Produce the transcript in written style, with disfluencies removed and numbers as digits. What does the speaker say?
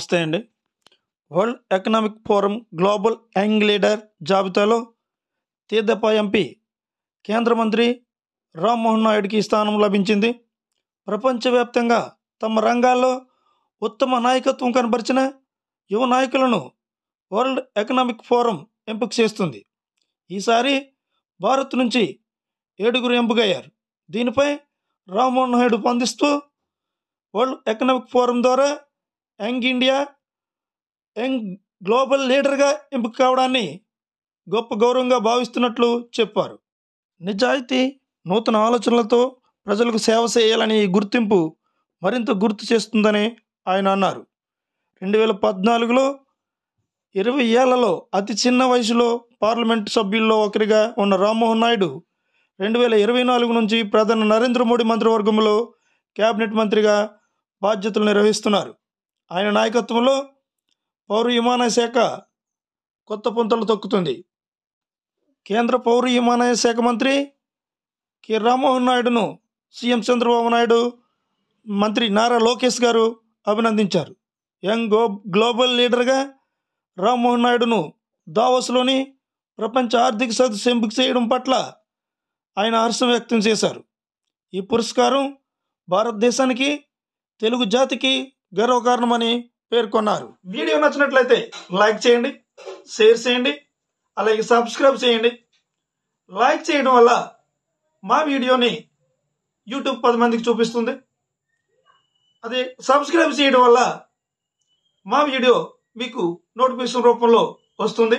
నమస్తే అండి. World economic forum global young leader జాబితాలో తీర్థప ఎంపీ కేంద్ర మంత్రి రామ్మోహన్ నాయుడుకి స్థానం లభించింది. ప్రపంచవ్యాప్తంగా తమ రంగాల్లో ఉత్తమ నాయకత్వం కనబరిచిన యువ నాయకులను వరల్డ్ ఎకనామిక్ ఫోరం ఎంపిక చేస్తుంది. ఈసారి భారత్ నుంచి 7 ఎంపికయ్యారు. దీనిపై రామ్మోహన్ నాయుడు స్పందిస్తూ వరల్డ్ ఎకనామిక్ ఫోరం ద్వారా యంగ్ ఇండియా యంగ్ గ్లోబల్ లీడర్గా ఎంపిక కావడాన్ని గొప్ప గౌరవంగా భావిస్తున్నట్లు చెప్పారు. నిజాయితీ, నూతన ఆలోచనలతో ప్రజలకు సేవ చేయాలని ఈ గుర్తింపు మరింత గుర్తు చేస్తుందని ఆయన అన్నారు. 2014లో 20 ఏళ్లలో అతి చిన్న వయసులో పార్లమెంటు సభ్యుల్లో ఒకరిగా ఉన్న రామ్మోహన్ నాయుడు 2024 నుంచి ప్రధాని నరేంద్ర మోడీ మంత్రివర్గంలో కేబినెట్ మంత్రిగా బాధ్యతలు నిర్వహిస్తున్నారు. ఆయన నాయకత్వంలో పౌర విమానయాన శాఖ కొత్త పుంతలు తొక్కుతుంది. కేంద్ర పౌర విమానయాన శాఖ మంత్రి కె రామ్మోహన్ నాయుడును సీఎం చంద్రబాబు నాయుడు, మంత్రి నారా లోకేష్ గారు అభినందించారు. యంగ్ గ్లోబల్ లీడర్గా రామ్మోహన్ నాయుడును దావోస్లోని ప్రపంచ ఆర్థిక సదస్సు ఎంపిక చేయడం పట్ల ఆయన హర్షం వ్యక్తం చేశారు. ఈ పురస్కారం భారతదేశానికి, తెలుగు జాతికి గర్వకారణమని పేర్కొన్నారు. వీడియో నచ్చినట్లయితే లైక్ చేయండి, షేర్ చేయండి, అలాగే సబ్స్క్రైబ్ చేయండి. లైక్ చేయడం వల్ల మా వీడియోని యూట్యూబ్ 10 మందికి చూపిస్తుంది. అదే సబ్స్క్రైబ్ చేయడం వల్ల మా వీడియో మీకు నోటిఫికేషన్ రూపంలో వస్తుంది.